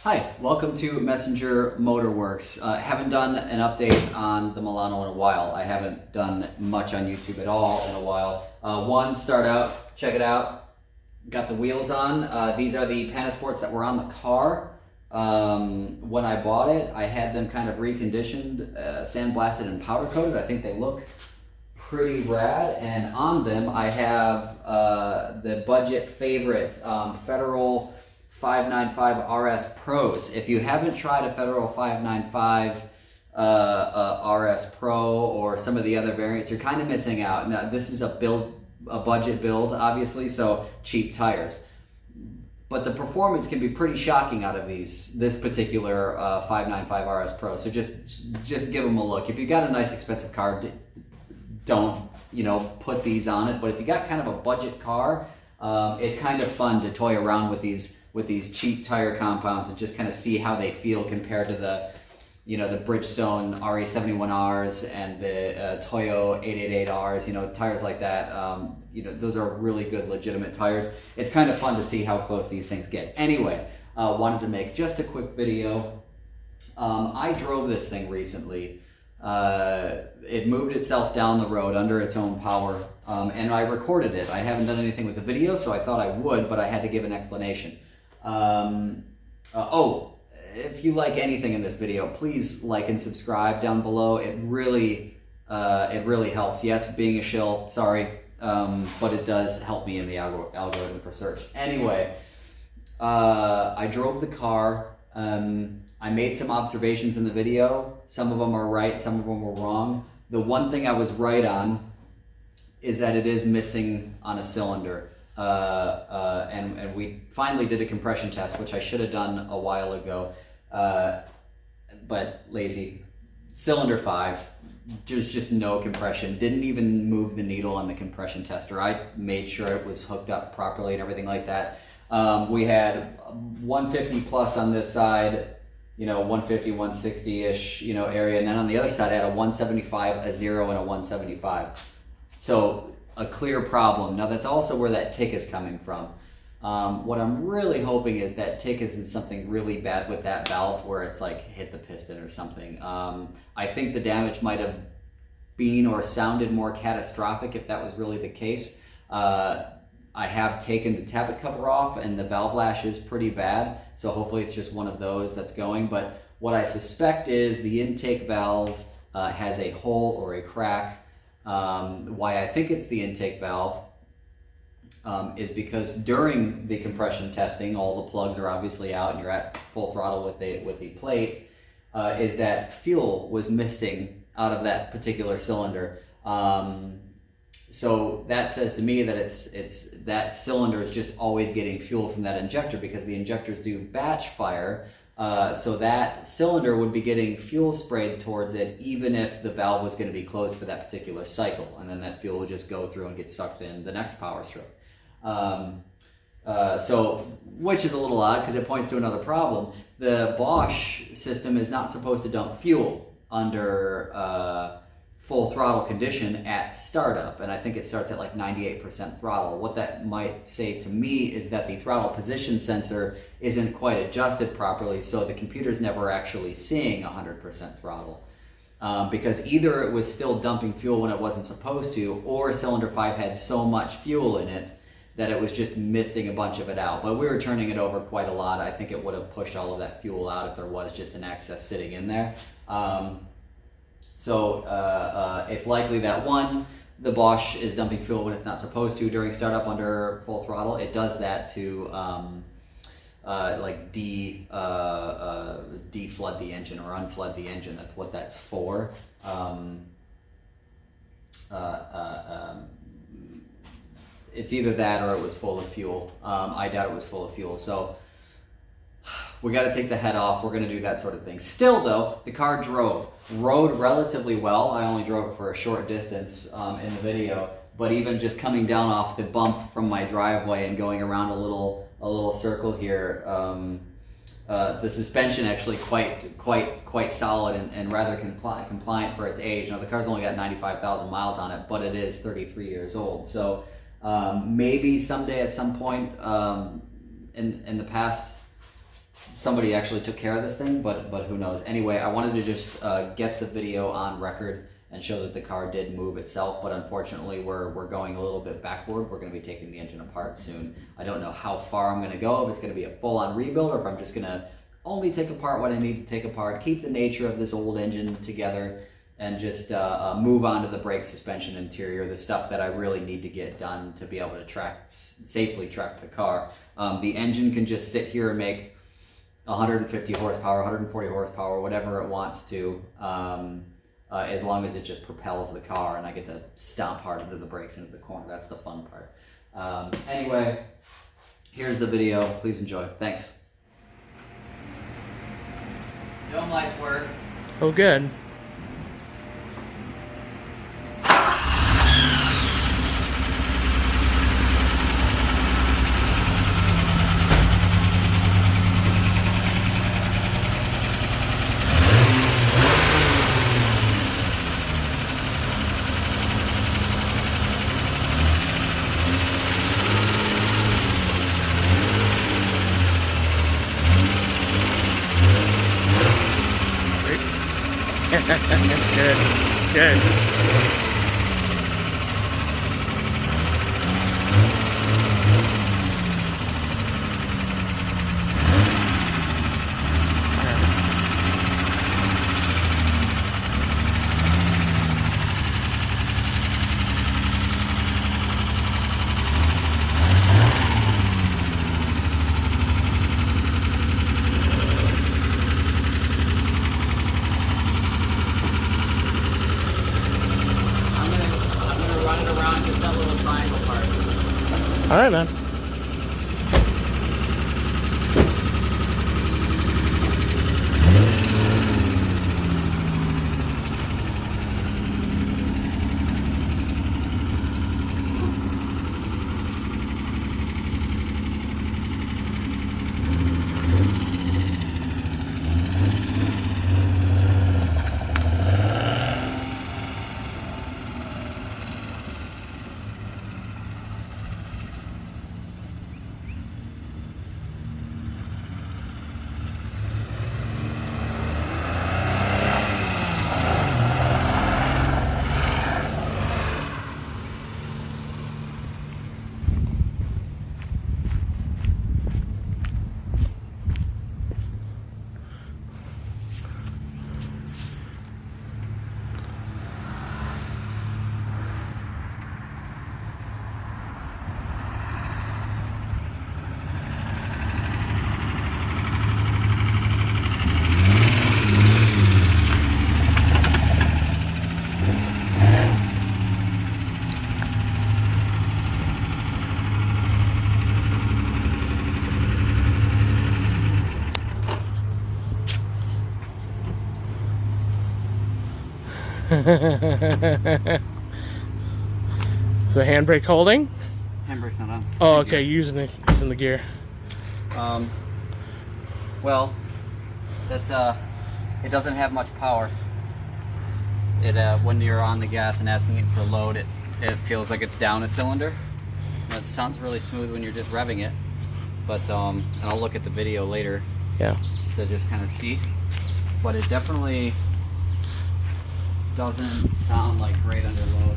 Hi, welcome to Messenger Motorworks. Haven't done an update on the Milano in a while. I haven't done much on YouTube at all in a while. Start out, check it out. Got the wheels on. These are the Panasports that were on the car. When I bought it, I had them kind of reconditioned, sandblasted and powder coated. I think they look pretty rad, and on them I have the budget favorite Federal 595 RS Pros. If you haven't tried a Federal 595 RS Pro or some of the other variants, you're kind of missing out. Now, this is a budget build, obviously, so cheap tires. But the performance can be pretty shocking out of this particular 595 RS Pro. So just give them a look. If you got a nice expensive car, don't put these on it. But if you got kind of a budget car, it's kind of fun to toy around with these cheap tire compounds and just kind of see how they feel compared to the Bridgestone RE71Rs and the Toyo 888Rs, tires like that. Those are really good, legitimate tires. It's kind of fun to see how close these things get. Anyway, wanted to make just a quick video. I drove this thing recently. It moved itself down the road under its own power, and I recorded it. I haven't done anything with the video, so I thought I would, but I had to give an explanation. If you like anything in this video, please like and subscribe down below. It really helps. Yes, being a shill, sorry, but it does help me in the algorithm for search. Anyway, I drove the car. I made some observations in the video. Some of them are right, some of them were wrong. The one thing I was right on is that it is missing on a cylinder. And we finally did a compression test, which I should have done a while ago, but lazy. Cylinder 5, there's just no compression. Didn't even move the needle on the compression tester. I made sure it was hooked up properly and everything like that. We had 150 plus on this side, 150, 160-ish, area. And then on the other side, I had a 175, a 0, and a 175. So a clear problem. Now that's also where that tick is coming from. What I'm really hoping is that tick isn't something really bad with that valve where it's like hit the piston or something. I think the damage might have been or sounded more catastrophic if that was really the case. I have taken the tappet cover off and the valve lash is pretty bad, so hopefully it's just one of those that's going. But what I suspect is the intake valve has a hole or a crack. Why I think it's the intake valve is because during the compression testing, all the plugs are obviously out and you're at full throttle with the plate, is that fuel was misting out of that particular cylinder. So that says to me that it's that cylinder is just always getting fuel from that injector, because the injectors do batch fire. So that cylinder would be getting fuel sprayed towards it even if the valve was going to be closed for that particular cycle, and then that fuel would just go through and get sucked in the next power stroke. Which is a little odd because it points to another problem. The Bosch system is not supposed to dump fuel under full throttle condition at startup, and I think it starts at like 98% throttle. What that might say to me is that the throttle position sensor isn't quite adjusted properly, so the computer's never actually seeing 100% throttle. Because either it was still dumping fuel when it wasn't supposed to, or cylinder 5 had so much fuel in it that it was just misting a bunch of it out. But we were turning it over quite a lot. I think it would have pushed all of that fuel out if there was just an excess sitting in there. It's likely that the Bosch is dumping fuel when it's not supposed to during startup under full throttle. It does that to deflood the engine or unflood the engine. That's what that's for. It's either that or it was full of fuel. I doubt it was full of fuel. So we got to take the head off. We're going to do that sort of thing. Still, though, the car rode relatively well. I only drove it for a short distance in the video, but even just coming down off the bump from my driveway and going around a little circle here, the suspension actually quite solid and rather compliant for its age. Now the car's only got 95,000 miles on it, but it is 33 years old. So maybe someday at some point in the past somebody actually took care of this thing, but who knows. Anyway, I wanted to just get the video on record and show that the car did move itself, but unfortunately we're going a little bit backward. We're going to be taking the engine apart soon. I don't know how far I'm going to go, if it's going to be a full-on rebuild or if I'm just going to only take apart what I need to take apart, keep the nature of this old engine together, and just move on to the brake, suspension, interior, the stuff that I really need to get done to be able to safely track the car. The engine can just sit here and make 150 horsepower, 140 horsepower, whatever it wants to, as long as it just propels the car and I get to stomp hard into the brakes into the corner. That's the fun part. Anyway, here's the video. Please enjoy. Thanks. Dome lights work. Oh, good. Good, good. All right, man. Is the handbrake holding? Handbrake's not on. Oh, okay. Using the gear. Well, that it doesn't have much power. It when you're on the gas and asking it for load, it feels like it's down a cylinder. It sounds really smooth when you're just revving it, but and I'll look at the video later. Yeah. To just kind of see, but it definitely doesn't sound like great under load.